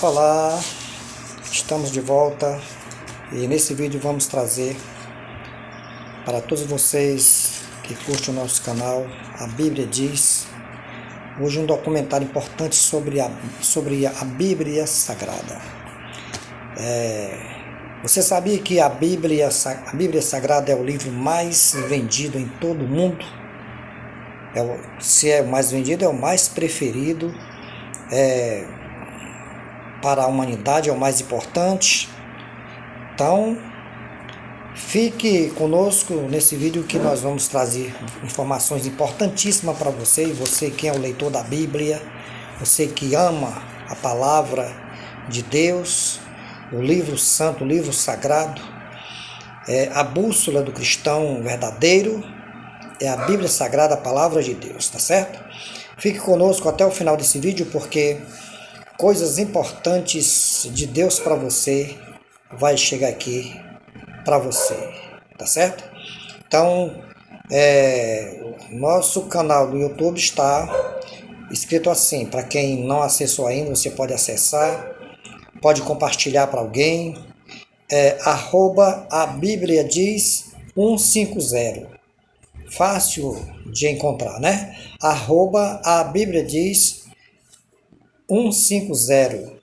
Olá, estamos de volta e nesse vídeo vamos trazer para todos vocês que curtem o nosso canal, a Bíblia Diz, hoje um documentário importante sobre a Bíblia Sagrada. Você sabia que a Bíblia Sagrada é o livro mais vendido em todo o mundo? Se é o mais vendido, é o mais preferido, para a humanidade, é o mais importante. Então, fique conosco nesse vídeo que nós vamos trazer informações importantíssimas para você, e você que é o leitor da Bíblia, você que ama a palavra de Deus, o livro santo, o livro sagrado, a bússola do cristão verdadeiro, é a Bíblia Sagrada, a palavra de Deus, tá certo? Fique conosco até o final desse vídeo, porque coisas importantes de Deus para você vai chegar aqui para você, tá certo? Então, nosso canal do YouTube está escrito assim, para quem não acessou ainda, você pode acessar, pode compartilhar para alguém, arroba a Bíblia Diz 150, fácil de encontrar, né? Arroba a Bíblia Diz 150.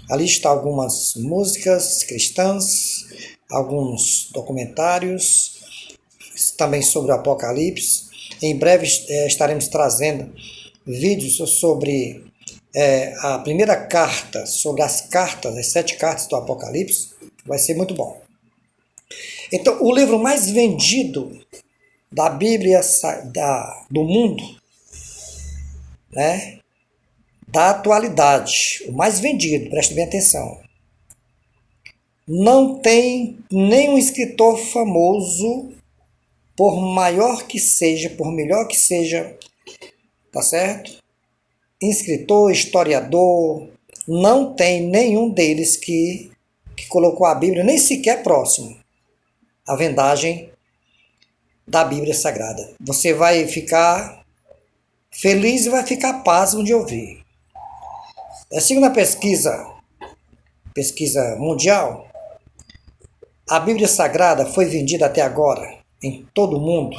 Ali está algumas músicas cristãs, alguns documentários, também sobre o Apocalipse. Em breve estaremos trazendo vídeos sobre a primeira carta, sobre as 7 cartas do Apocalipse. Vai ser muito bom. Então, o livro mais vendido da Bíblia do mundo, né? Da atualidade, o mais vendido, preste bem atenção. Não tem nenhum escritor famoso, por maior que seja, por melhor que seja, tá certo? Escritor, historiador, não tem nenhum deles que colocou a Bíblia nem sequer próximo à vendagem da Bíblia Sagrada. Você vai ficar feliz e vai ficar pasmo de ouvir. Segundo a pesquisa mundial, a Bíblia Sagrada foi vendida até agora em todo o mundo.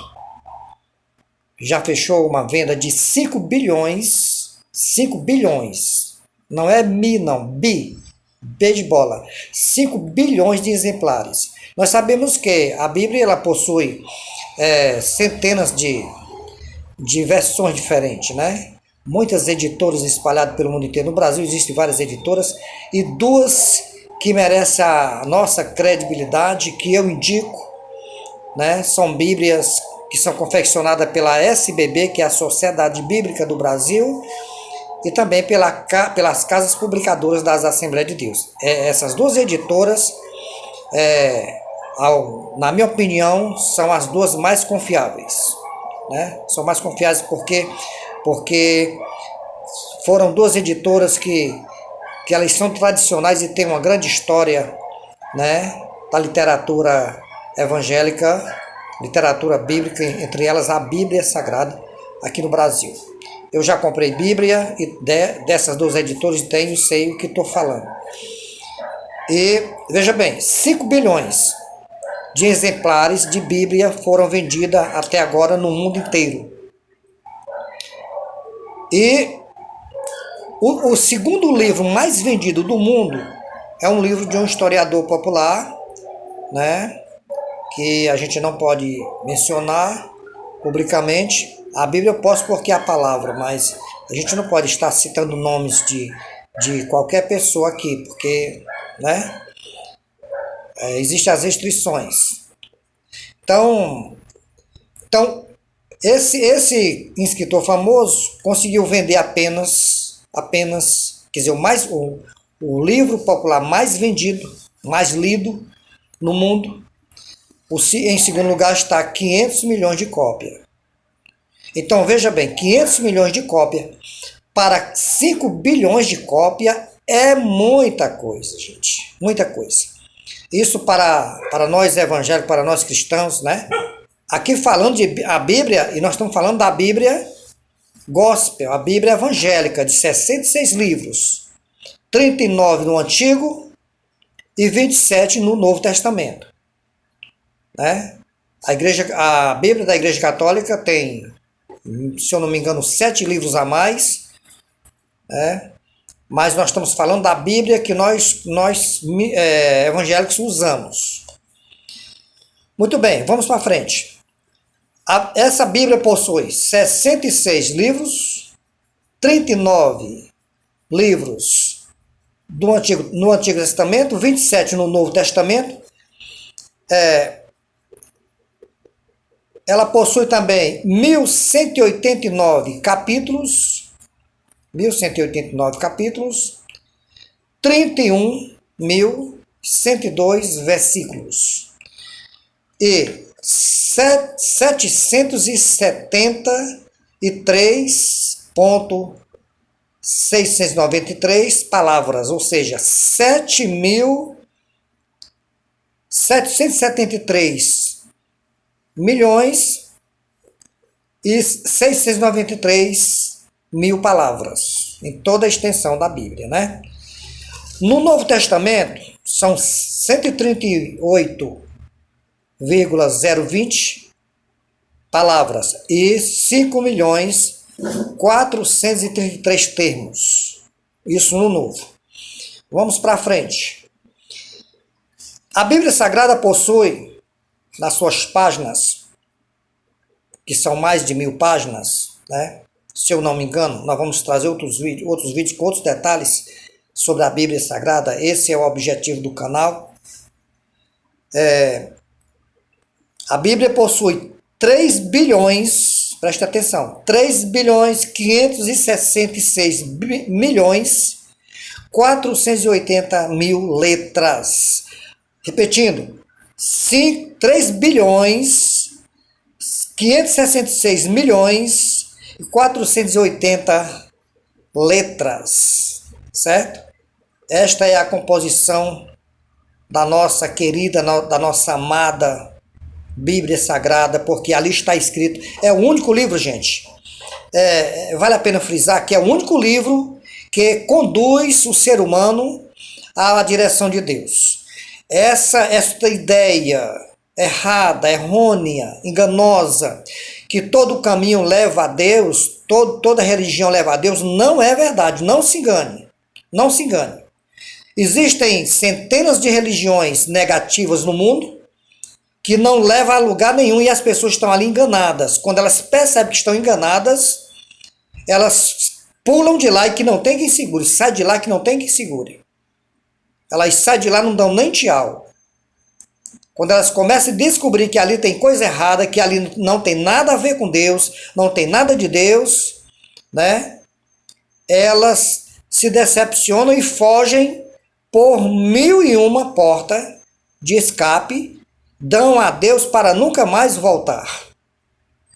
Já fechou uma venda de 5 bilhões, não é não, B de bola, 5 bilhões de exemplares. Nós sabemos que a Bíblia ela possui centenas de versões diferentes, né? Muitas editoras espalhadas pelo mundo inteiro. No Brasil existem várias editoras e 2 que merecem a nossa credibilidade, que eu indico, né? São Bíblias que são confeccionadas pela SBB, que é a Sociedade Bíblica do Brasil, e também pelas casas publicadoras das Assembleias de Deus. Essas 2 editoras, na minha opinião, são as 2 mais confiáveis, né? São mais confiáveis porque foram 2 editoras que elas são tradicionais e têm uma grande história, né, da literatura evangélica, literatura bíblica, entre elas a Bíblia Sagrada aqui no Brasil. Eu já comprei Bíblia e dessas 2 editoras tenho, sei o que estou falando. E veja bem, 5 bilhões de exemplares de Bíblia foram vendidas até agora no mundo inteiro. E o segundo livro mais vendido do mundo é um livro de um historiador popular, né, que a gente não pode mencionar publicamente. A Bíblia eu posso porque é a palavra, mas a gente não pode estar citando nomes de qualquer pessoa aqui, porque, né, existem as restrições. Então esse escritor famoso conseguiu vender apenas, quer dizer, o livro popular mais vendido, mais lido no mundo. Em segundo lugar está 500 milhões de cópias. Então veja bem, 500 milhões de cópias para 5 bilhões de cópias é muita coisa, gente, muita coisa. Isso para nós evangélicos, para nós cristãos, né? Aqui falando de a Bíblia, e nós estamos falando da Bíblia Gospel, a Bíblia evangélica, de 66 livros. 39 no Antigo e 27 no Novo Testamento. Né? A Bíblia da Igreja Católica tem, se eu não me engano, 7 livros a mais, né? Mas nós estamos falando da Bíblia que nós evangélicos usamos. Muito bem, vamos para frente. Essa Bíblia possui 66 livros, 39 livros no Antigo Testamento, 27 no Novo Testamento. Ela possui também 1189 capítulos, 31.102 versículos e 773.693 palavras, ou seja, 7.773 milhões e 693 mil palavras, em toda a extensão da Bíblia, né? No Novo Testamento, são 138,020 palavras e 5.433 termos. Isso no Novo. Vamos para frente. A Bíblia Sagrada possui, nas suas páginas, que são mais de 1000 páginas, né? Se eu não me engano, nós vamos trazer outros vídeos com outros detalhes sobre a Bíblia Sagrada. Esse é o objetivo do canal. A Bíblia possui 3 bilhões, presta atenção, 3 bilhões 566 milhões 480 mil letras. Repetindo, 3 bilhões 566 milhões e 480 letras, certo? Esta é a composição da nossa querida, da nossa amada Bíblia Sagrada, porque ali está escrito, é o único livro, gente, vale a pena frisar que é o único livro que conduz o ser humano à direção de Deus. Esta ideia errada, errônea, enganosa, que todo caminho leva a Deus, toda religião leva a Deus, não é verdade, não se engane, não se engane. Existem centenas de religiões negativas no mundo que não levam a lugar nenhum e as pessoas estão ali enganadas. Quando elas percebem que estão enganadas, elas pulam de lá e que não tem quem segure, sai de lá que não tem quem segure. Elas saem de lá e não dão nem tchau. Quando elas começam a descobrir que ali tem coisa errada, que ali não tem nada a ver com Deus, não tem nada de Deus, né? Elas se decepcionam e fogem por 1001 porta de escape, dão a Deus para nunca mais voltar.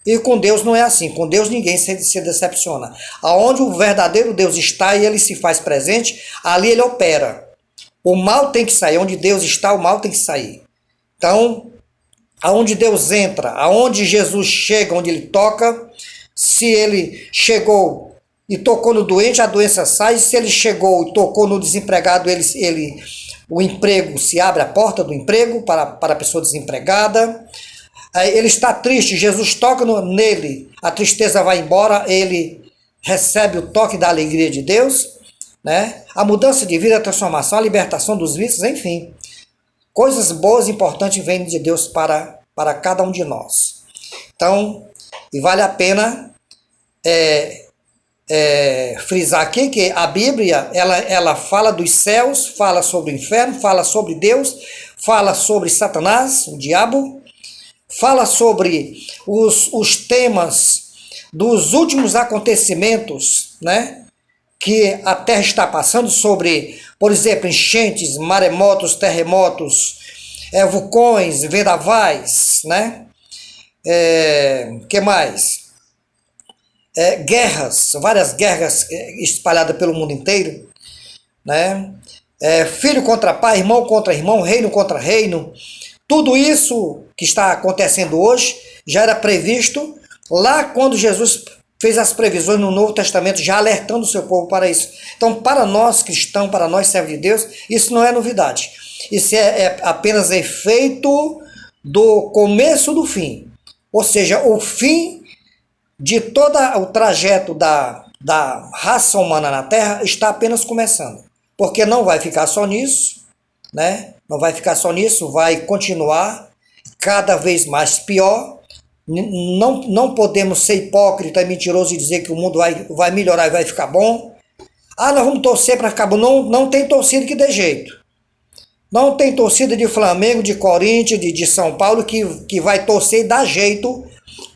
E com Deus não é assim, com Deus ninguém se decepciona. Aonde o verdadeiro Deus está e ele se faz presente, ali ele opera. O mal tem que sair, onde Deus está, o mal tem que sair. Então, aonde Deus entra, aonde Jesus chega, onde ele toca, se ele chegou e tocou no doente, a doença sai. Se ele chegou e tocou no desempregado, o emprego se abre, a porta do emprego para a pessoa desempregada. Ele está triste, Jesus toca nele, a tristeza vai embora, ele recebe o toque da alegria de Deus, né? A mudança de vida, a transformação, a libertação dos vícios, enfim. Coisas boas e importantes vêm de Deus para cada um de nós. Então, e vale a pena frisar aqui que a Bíblia, ela fala dos céus, fala sobre o inferno, fala sobre Deus, fala sobre Satanás, o diabo, fala sobre os temas dos últimos acontecimentos, né, que a Terra está passando, sobre, por exemplo, enchentes, maremotos, terremotos, vulcões, vendavais, né? Que mais? Guerras, várias guerras espalhadas pelo mundo inteiro, né? Filho contra pai, irmão contra irmão, reino contra reino. Tudo isso que está acontecendo hoje já era previsto lá quando Jesus fez as previsões no Novo Testamento, já alertando o seu povo para isso. Então, para nós cristãos, para nós servos de Deus, isso não é novidade. Isso é apenas efeito do começo do fim. Ou seja, o fim de todo o trajeto da raça humana na Terra está apenas começando. Porque não vai ficar só nisso, né? Não vai ficar só nisso, vai continuar cada vez mais pior. Não podemos ser hipócrita e mentiroso e dizer que o mundo vai melhorar e vai ficar bom. Ah, nós vamos torcer para ficar bom. Não tem torcida que dê jeito. Não tem torcida de Flamengo, de Corinthians, de São Paulo que vai torcer e dar jeito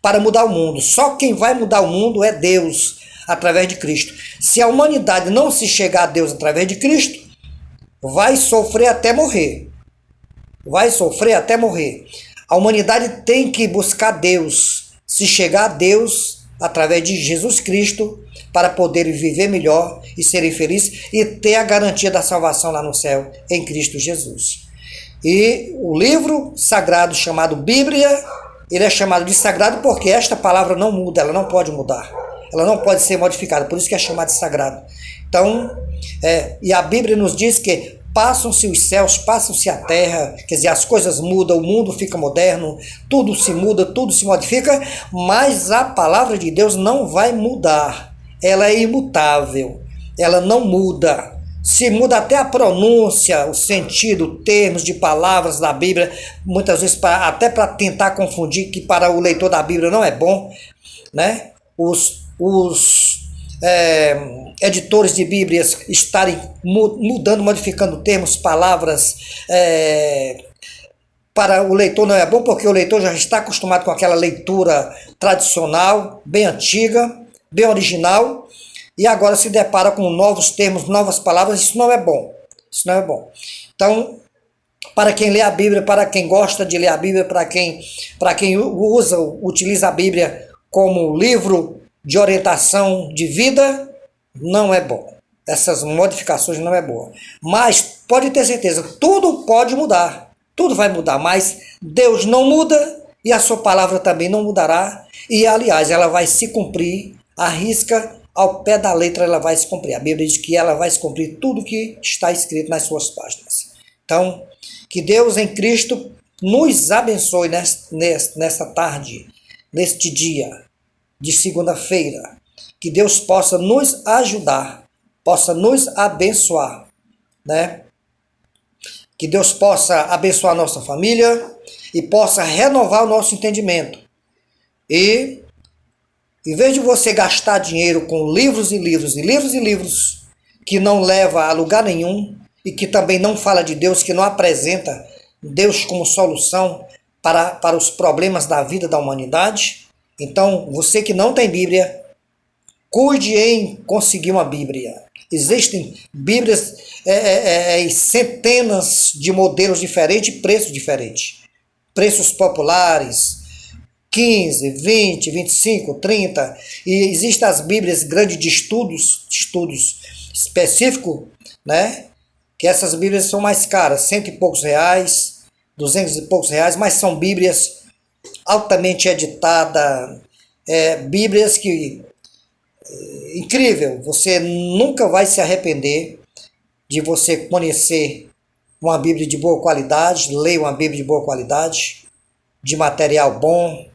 para mudar o mundo. Só quem vai mudar o mundo é Deus, através de Cristo. Se a humanidade não se chegar a Deus através de Cristo, vai sofrer até morrer. Vai sofrer até morrer. A humanidade tem que buscar Deus, se chegar a Deus através de Jesus Cristo, para poder viver melhor e serem felizes e ter a garantia da salvação lá no céu em Cristo Jesus. E o livro sagrado chamado Bíblia, ele é chamado de sagrado porque esta palavra não muda, ela não pode mudar. Ela não pode ser modificada, por isso que é chamado de sagrado. Então, e a Bíblia nos diz que passam-se os céus, passam-se a terra, quer dizer, as coisas mudam, o mundo fica moderno, tudo se muda, tudo se modifica, mas a palavra de Deus não vai mudar. Ela é imutável, ela não muda. Se muda até a pronúncia, o sentido, termos de palavras da Bíblia, muitas vezes até para tentar confundir, que para o leitor da Bíblia não é bom, né? Os editores de Bíblias estarem mudando, modificando termos, palavras, para o leitor não é bom, porque o leitor já está acostumado com aquela leitura tradicional, bem antiga, bem original, e agora se depara com novos termos, novas palavras. Isso não é bom. Isso não é bom. Então, para quem lê a Bíblia, para quem gosta de ler a Bíblia, para quem utiliza a Bíblia como livro de orientação de vida, não é bom. Essas modificações não é boa. Mas pode ter certeza, tudo pode mudar. Tudo vai mudar, mas Deus não muda e a sua palavra também não mudará. E, aliás, ela vai se cumprir, a risca, ao pé da letra, ela vai se cumprir. A Bíblia diz que ela vai se cumprir tudo que está escrito nas suas páginas. Então, que Deus em Cristo nos abençoe nesta tarde, neste dia de segunda-feira. Que Deus possa nos ajudar, possa nos abençoar, né? Que Deus possa abençoar a nossa família e possa renovar o nosso entendimento. E, em vez de você gastar dinheiro com livros e livros e livros e livros que não leva a lugar nenhum e que também não fala de Deus, que não apresenta Deus como solução para os problemas da vida da humanidade, então você que não tem Bíblia, cuide em conseguir uma Bíblia. Existem Bíblias em centenas de modelos diferentes, preços diferentes. Preços populares, 15, 20, 25, 30. E existem as Bíblias grandes de estudos específicos, né? Que essas Bíblias são mais caras, R$100 e poucos, R$200 e poucos, mas são Bíblias altamente editadas, Bíblias que... incrível, você nunca vai se arrepender de você conhecer uma Bíblia de boa qualidade, ler uma Bíblia de boa qualidade, de material bom.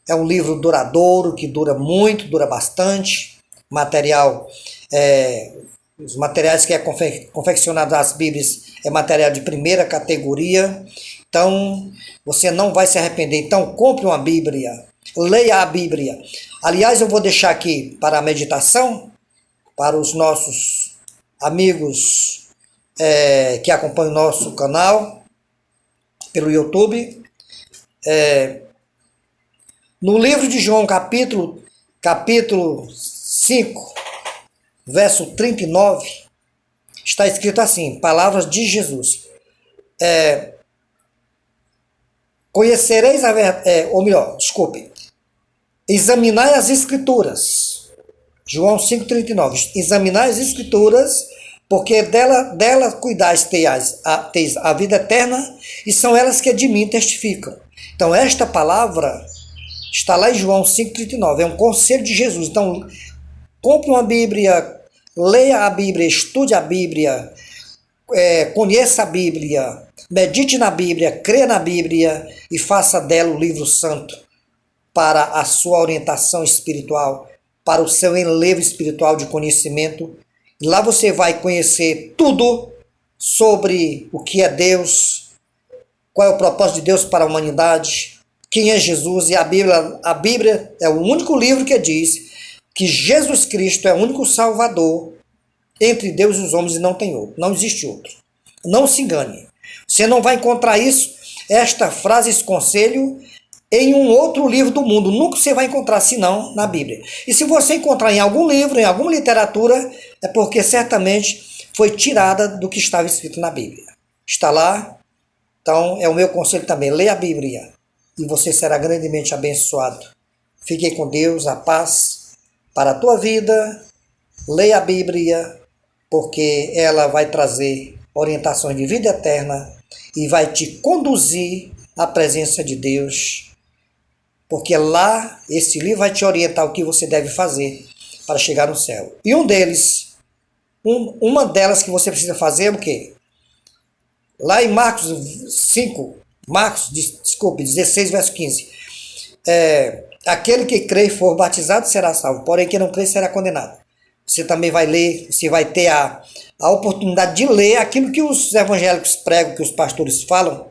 É um livro duradouro, que dura muito, dura bastante. Os materiais que é confeccionado as Bíblias é material de primeira categoria. Então, você não vai se arrepender. Então, compre uma Bíblia, leia a Bíblia. Aliás, eu vou deixar aqui para a meditação, para os nossos amigos que acompanham o nosso canal pelo YouTube. No livro de João, capítulo 5, verso 39, está escrito assim, palavras de Jesus. Conhecereis a verdade, ou melhor, desculpe, examinai as Escrituras. João 5,39. Examinai as Escrituras, porque dela cuidais teis a vida eterna, e são elas que de mim testificam. Então, esta palavra Está lá em João 5,39. É um conselho de Jesus. Então, compre uma Bíblia, leia a Bíblia, estude a Bíblia, conheça a Bíblia, medite na Bíblia, crê na Bíblia e faça dela o livro santo para a sua orientação espiritual, para o seu enlevo espiritual de conhecimento. E lá você vai conhecer tudo sobre o que é Deus, qual é o propósito de Deus para a humanidade, quem é Jesus. E a Bíblia é o único livro que diz que Jesus Cristo é o único Salvador entre Deus e os homens e não tem outro, não existe outro. Não se engane. Você não vai encontrar esta frase, esse conselho, em um outro livro do mundo. Nunca você vai encontrar, senão na Bíblia. E se você encontrar em algum livro, em alguma literatura, é porque certamente foi tirada do que estava escrito na Bíblia. Está lá. Então, é o meu conselho também. Leia a Bíblia e você será grandemente abençoado. Fique com Deus, a paz para a tua vida. Leia a Bíblia, porque ela vai trazer orientações de vida eterna e vai te conduzir à presença de Deus, porque lá esse livro vai te orientar o que você deve fazer para chegar no céu. E uma delas que você precisa fazer é o quê? Lá em Marcos 16, verso 15. Aquele que crê e for batizado será salvo, porém quem não crê será condenado. Você também vai ler, você vai ter a oportunidade de ler aquilo que os evangélicos pregam, que os pastores falam,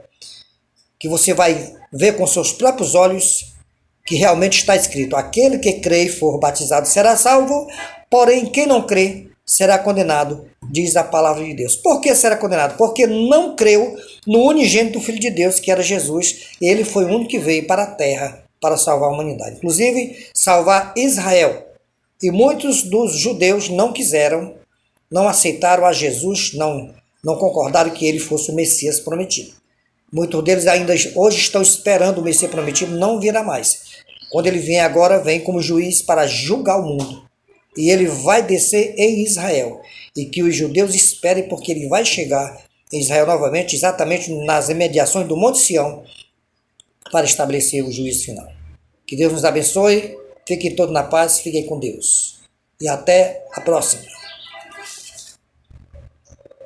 que você vai ver com seus próprios olhos que realmente está escrito: aquele que crê e for batizado será salvo, porém quem não crê será condenado, diz a palavra de Deus. Por que será condenado? Porque não creu no unigênito Filho de Deus, que era Jesus. Ele foi o único que veio para a terra para salvar a humanidade, inclusive salvar Israel. E muitos dos judeus não quiseram, não aceitaram a Jesus, não concordaram que ele fosse o Messias prometido. Muitos deles ainda hoje estão esperando o Messias prometido, não virá mais. Quando ele vem agora, vem como juiz para julgar o mundo. E ele vai descer em Israel. E que os judeus esperem, porque ele vai chegar em Israel novamente, exatamente nas imediações do Monte Sião, para estabelecer o juízo final. Que Deus nos abençoe. Fiquem todos na paz, fiquem com Deus. E até a próxima.